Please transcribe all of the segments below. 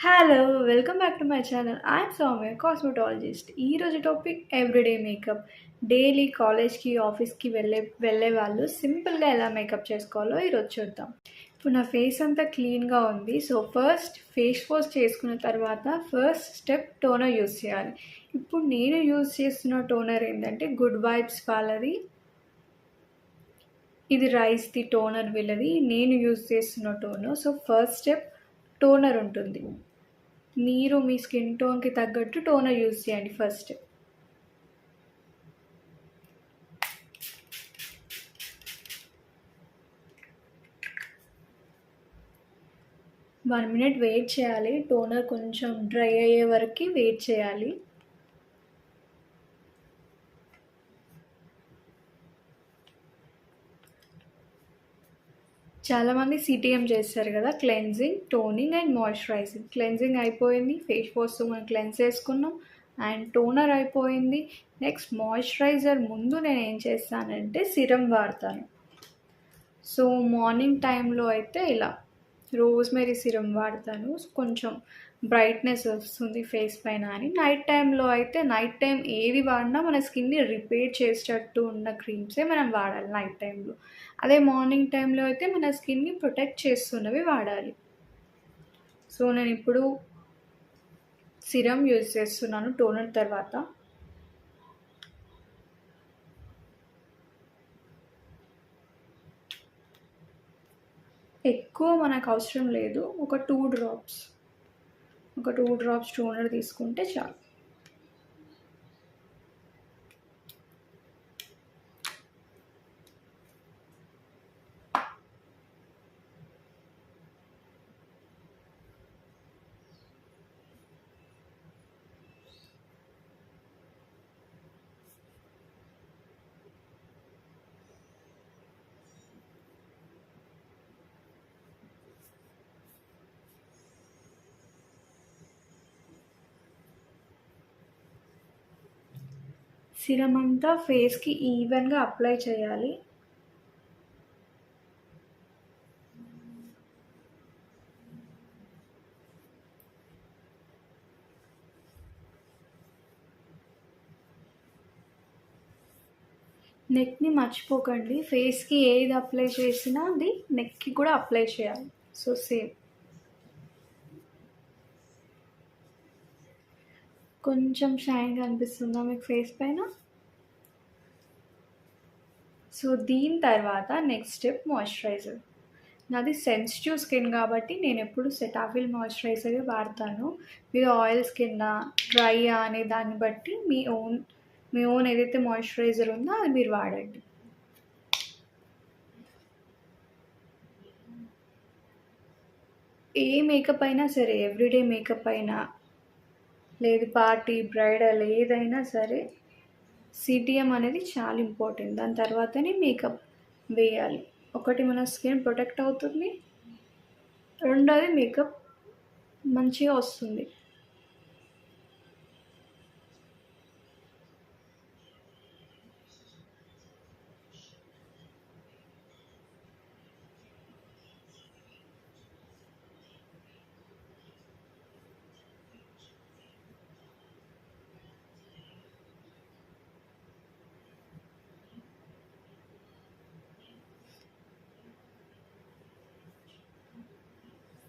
Hello! Welcome back to my channel. I'm Soumya, cosmetologist. ఈరోజు topic everyday makeup. Daily కాలేజ్‌కి, ఆఫీస్‌కి వెళ్ళే వాళ్ళు సింపుల్‌గా ఎలా మేకప్ చేసుకోవాలో ఈరోజు చూద్దాం. ఇప్పుడు నా ఫేస్ అంతా క్లీన్‌గా ఉంది. సో, ఫస్ట్ ఫేస్ వాష్ చేసుకున్న తర్వాత ఫస్ట్ స్టెప్ టోనర్ యూజ్ చేయాలి. ఇప్పుడు నేను యూజ్ చేస్తున్న టోనర్ ఏంటంటే గుడ్ వైబ్స్ వాళ్ళది. ఇది రైస్‌ది టోనర్ వీళ్ళది. నేను యూజ్ చేస్తున్న toner. So, first step toner ఉంటుంది. మీరు మీ స్కిన్ టోన్‌కి తగ్గట్టు టోనర్ యూజ్ చేయండి ఫస్ట్. వన్ మినిట్ వెయిట్ చేయాలి. టోనర్ కొంచెం డ్రై అయ్యే వరకు వెయిట్ చేయాలి. చాలామంది సిటీఎం చేస్తారు కదా, cleansing, toning and moisturising. Cleansing అయిపోయింది, ఫేస్ వాష్తో మనం క్లెన్స్ చేసుకున్నాం అండ్ టోనర్ అయిపోయింది. నెక్స్ట్ మాయిశ్చరైజర్ ముందు నేను ఏం చేస్తానంటే సిరం వాడతాను. సో మార్నింగ్ టైంలో అయితే ఇలా రోజ్మెరీ సిరం వాడతాను, కొంచెం బ్రైట్నెస్ వస్తుంది ఫేస్ పైన అని. నైట్ టైంలో అయితే నైట్ టైం ఏది వాడినా మన స్కిన్ని రిపేర్ చేసేటట్టు ఉన్న క్రీమ్సే మనం వాడాలి నైట్ టైంలో. అదే మార్నింగ్ టైంలో అయితే మన స్కిన్ని ప్రొటెక్ట్ చేస్తున్నవి వాడాలి. సో నేను ఇప్పుడు సిరం యూజ్ చేస్తున్నాను టోనర్ తర్వాత. ఎక్కువ మనకు అవసరం లేదు, ఒక 2 డ్రాప్స్ టోనర్ తీసుకుంటే చాలు. సిరం అంతా ఫేస్కి ఈవెన్గా అప్లై చేయాలి. నెక్ని మర్చిపోకండి, ఫేస్కి ఏది అప్లై చేసినా అది నెక్కి కూడా అప్లై చేయాలి. So same. కొంచెం షైన్గా అనిపిస్తుందా మీకు ఫేస్ పైన? సో దీని తర్వాత నెక్స్ట్ స్టెప్ మాయిశ్చరైజర్. నాది సెన్సిటివ్ స్కిన్ కాబట్టి నేను ఎప్పుడు సెటాఫిల్ మాయిశ్చరైజర్ వాడతాను. మీరు ఆయిల్ స్కిన్నా డ్రైయా అనే దాన్ని బట్టి మీ ఓన్ ఏదైతే మాయిశ్చరైజర్ ఉందో అది మీరు వాడండి. ఏ మేకప్ అయినా సరే, ఎవ్రీడే మేకప్ అయినా లేదు పార్టీ, బ్రైడల్ ఏదైనా సరే సిటిఎం అనేది చాలా ఇంపార్టెంట్. దాని తర్వాతనే మేకప్ వేయాలి. ఒకటి మన స్కిన్ ప్రొటెక్ట్ అవుతుంది, రెండోది మేకప్ మంచిగా వస్తుంది.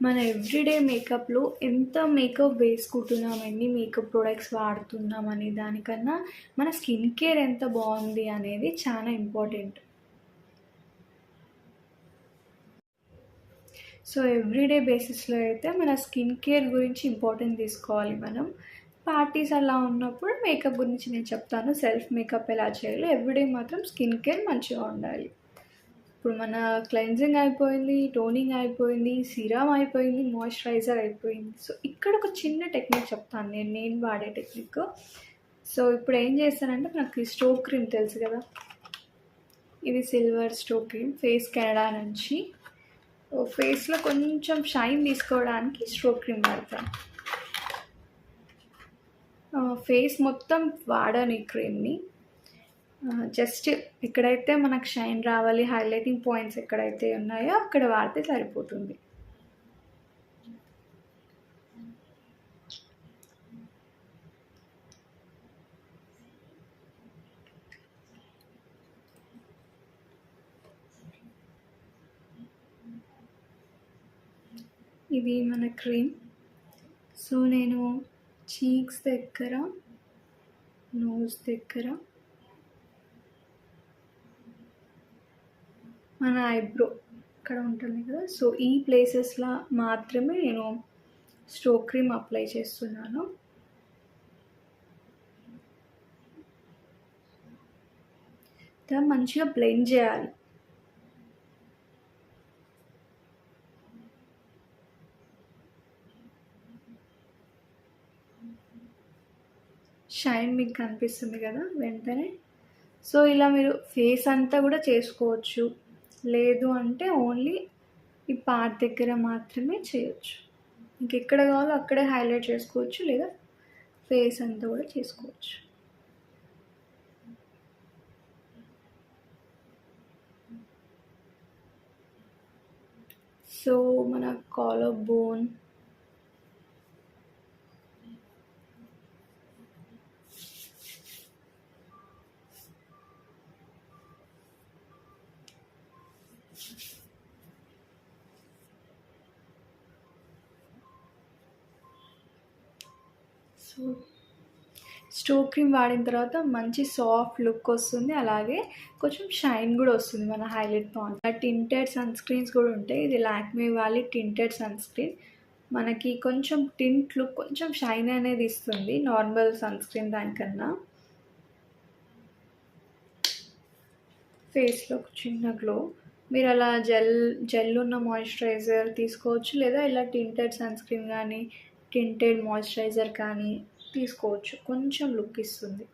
మన ఎవ్రీడే మేకప్లో ఎంత మేకప్ వేసుకుంటున్నాం, ఎన్ని మేకప్ ప్రొడక్ట్స్ వాడుతున్నాం అనే దానికన్నా మన స్కిన్ కేర్ ఎంత బాగుంది అనేది చాలా ఇంపార్టెంట్. సో ఎవ్రీడే బేసిస్లో అయితే మన స్కిన్ కేర్ గురించి ఇంపార్టెన్స్ తీసుకోవాలి మనం. పార్టీస్ అలా ఉన్నప్పుడు మేకప్ గురించి నేను చెప్తాను, సెల్ఫ్ మేకప్ ఎలా చేయాలో. ఎవ్రీడే మాత్రం స్కిన్ కేర్ మంచిగా ఉండాలి. ఇప్పుడు మన క్లెన్జింగ్ అయిపోయింది, టోనింగ్ అయిపోయింది, సిరమ్ అయిపోయింది, మాయిశ్చరైజర్ అయిపోయింది. సో ఇక్కడ ఒక చిన్న టెక్నిక్ చెప్తాను, నేను వాడే టెక్నిక్. సో ఇప్పుడు ఏం చేస్తానంటే, నాకు స్ట్రోక్ క్రీమ్ తెలుసు కదా, ఇది silver stroke cream, face Canada నుంచి. ఫేస్లో కొంచెం షైన్ తీసుకోవడానికి స్ట్రోక్ క్రీమ్ వాడతాను. ఫేస్ మొత్తం వాడను ఈ క్రీమ్ని. జస్ట్ ఎక్కడైతే మనకు షైన్ రావాలి, హైలైటింగ్ పాయింట్స్ ఎక్కడైతే ఉన్నాయో అక్కడ వాడితే సరిపోతుంది. ఇది మన క్రీమ్. సో నేను చీక్స్ దగ్గర, నోస్ దగ్గర, మన ఐబ్రో ఇక్కడ ఉంటుంది కదా, సో ఈ ప్లేసెస్లో మాత్రమే నేను స్ట్రోక్ క్రీమ్ అప్లై చేస్తున్నాను. మంచిగా బ్లెండ్ చేయాలి. షైన్ మీకు కనిపిస్తుంది కదా వెంటనే. సో ఇలా మీరు ఫేస్ అంతా కూడా చేసుకోవచ్చు, లేదు అంటే ఓన్లీ ఈ పార్ట్ దగ్గర మాత్రమే చేయొచ్చు. ఇంకెక్కడ కావాలో అక్కడే హైలైట్ చేసుకోవచ్చు, లేదా ఫేస్ అంతా కూడా చేసుకోవచ్చు. సో మన collar bone, so stroke cream వాడిన తర్వాత మంచి సాఫ్ట్ లుక్ వస్తుంది, అలాగే కొంచెం షైన్ కూడా వస్తుంది మన highlight point. Tinted sun screens కూడా ఉంటాయి. ఇది లాక్మే వాళ్ళ టింటెడ్ సన్ స్క్రీన్. మనకి కొంచెం టింట్ లుక్, కొంచెం షైన్ అనేది ఇస్తుంది నార్మల్ సన్ స్క్రీన్ దానికన్నా. ఫేస్లో చిన్న గ్లో. మీరు అలా జెల్ ఉన్న మాయిశ్చరైజర్ తీసుకోవచ్చు, లేదా ఇలా టింటెడ్ సన్ స్క్రీన్ కానీ టింటెడ్ మాయిశ్చరైజర్ కానీ తీసుకోవచ్చు, కొంచెం లుక్ ఇస్తుంది.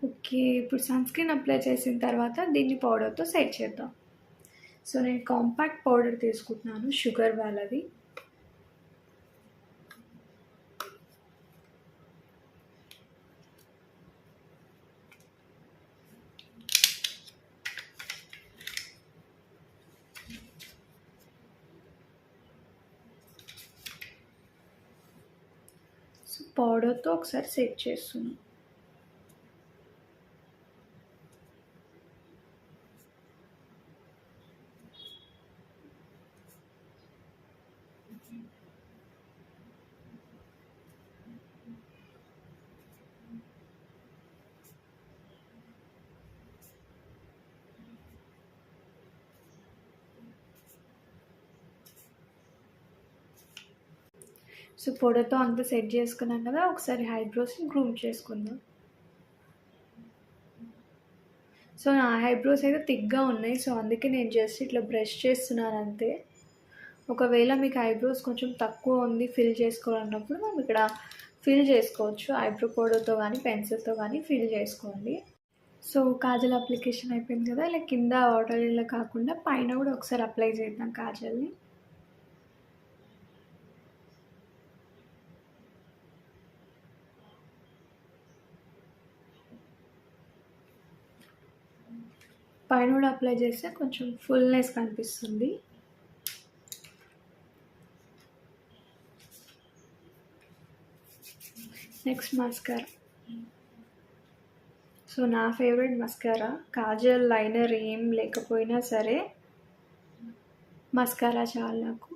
ఓకే, ఇప్పుడు సన్ స్క్రీన్ అప్లై చేసిన తర్వాత దీన్ని పౌడర్తో సెట్ చేద్దాం. సో నేను కాంపాక్ట్ పౌడర్ తీసుకుంటున్నాను, షుగర్ వాళ్ళది. సో పౌడర్తో ఒకసారి సెట్ చేస్తున్నాను. సో పౌడర్తో అంతా సెట్ చేసుకున్నాం కదా, ఒకసారి ఐబ్రోస్ని గ్రూమ్ చేసుకుందాం. సో నా ఐబ్రోస్ అయితే థిక్గా ఉన్నాయి, సో అందుకే నేను జస్ట్ ఇట్లా బ్రష్ చేస్తున్నాను అంతే. ఒకవేళ మీకు ఐబ్రోస్ కొంచెం తక్కువ ఉంది ఫిల్ చేసుకోవాలన్నప్పుడు మనం ఇక్కడ ఫిల్ చేసుకోవచ్చు, ఐబ్రో పౌడర్తో కానీ పెన్సిల్తో కానీ ఫిల్ చేసుకోండి. సో కాజల్ అప్లికేషన్ అయిపోయింది కదా, ఇలా కింద వాటర్ ఇలా కాకుండా పైన కూడా ఒకసారి అప్లై చేద్దాం కాజల్ని. పైన కూడా అప్లై చేస్తే కొంచెం ఫుల్నెస్ కనిపిస్తుంది. Next mascara. సో నా ఫేవరెట్ మస్కారా, కాజల్ లైనర్ ఏం లేకపోయినా సరే మస్కారా చాలు నాకు.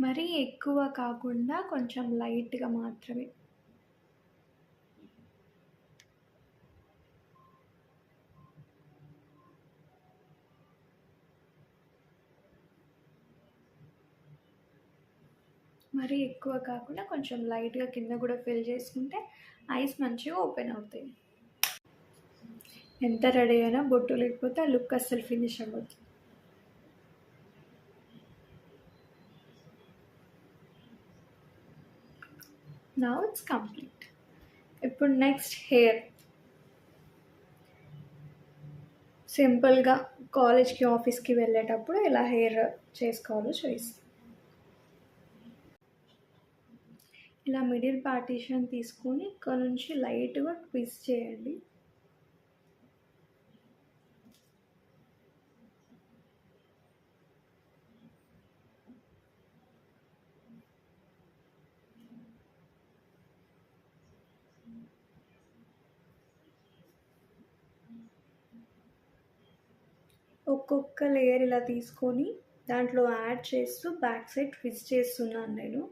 మరీ ఎక్కువ కాకుండా కొంచెం లైట్గా మాత్రమే. మరీ ఎక్కువ కాకుండా కొంచెం లైట్గా కింద కూడా ఫిల్ చేసుకుంటే ఐస్ మంచిగా ఓపెన్ అవుతాయి. ఎంత రెడీ అయినా బొట్టు లేకపోతే ఆ లుక్ అస్సలు ఫినిష్ అవ్వదు. Now it's complete. ఇప్పుడు నెక్స్ట్ హెయిర్. సింపుల్గా కాలేజ్కి ఆఫీస్కి వెళ్ళేటప్పుడు ఇలా హెయిర్ చేసుకోవాలో చూపిస్తాను. ఇలా మిడిల్ పార్టీషన్ తీసుకొని ఇక్కడ నుంచి లైట్గా ట్విస్ట్ చేయండి. ఒక్కొక్క లేయర్ ఇలా తీసుకొని దాంట్లో యాడ్ చేస్తూ బ్యాక్ సైడ్ ట్విస్ట్ చేస్తున్నాను నేను.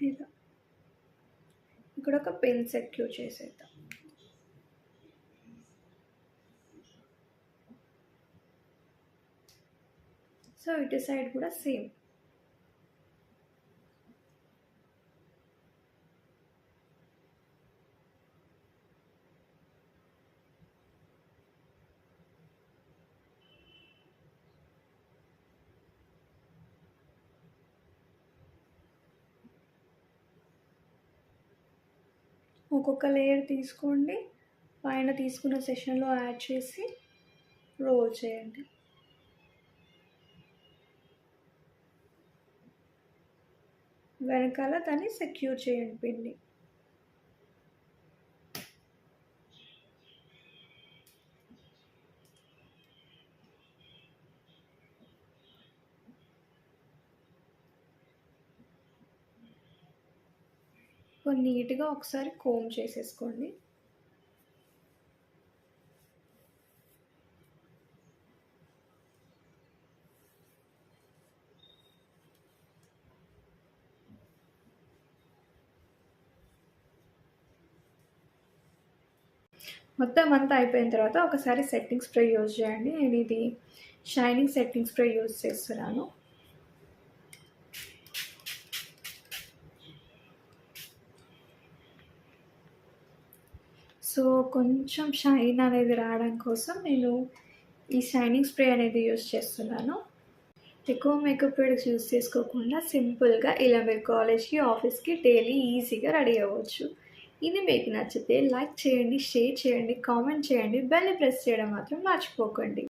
ఇలా ఇక్కడ ఒక పెన్ సెట్ యూజ్ చేసేద్దాం. సో ఇటు సైడ్ కూడా సేమ్. ఒక్కొక్క లేయర్ తీసుకోండి, పైన తీసుకున్న సెషన్లో యాడ్ చేసి రోల్ చేయండి. వెనకాల దాన్ని సెక్యూర్ చేయండి పిండి. నీట్గా ఒకసారి కోమ్ చేసేసుకోండి. మొత్తం అంతా అయిపోయిన తర్వాత ఒకసారి సెట్టింగ్ స్ప్రే యూజ్ చేయండి. నేను ఇది షైనింగ్ సెట్టింగ్ స్ప్రే యూజ్ చేస్తున్నాను. సో కొంచెం షైన్ అనేది రావడం కోసం నేను ఈ షైనింగ్ స్ప్రే అనేది యూజ్ చేస్తున్నాను. ఎక్కువ మేకప్ ప్రొడక్ట్స్ యూజ్ చేసుకోకుండా సింపుల్గా ఇలా మీరు కాలేజ్కి ఆఫీస్కి డైలీ ఈజీగా రెడీ అవ్వచ్చు. ఇది మీకు నచ్చితే లైక్ చేయండి, షేర్ చేయండి, కామెంట్ చేయండి, బెల్ ప్రెస్ చేయడం మాత్రం మర్చిపోకండి.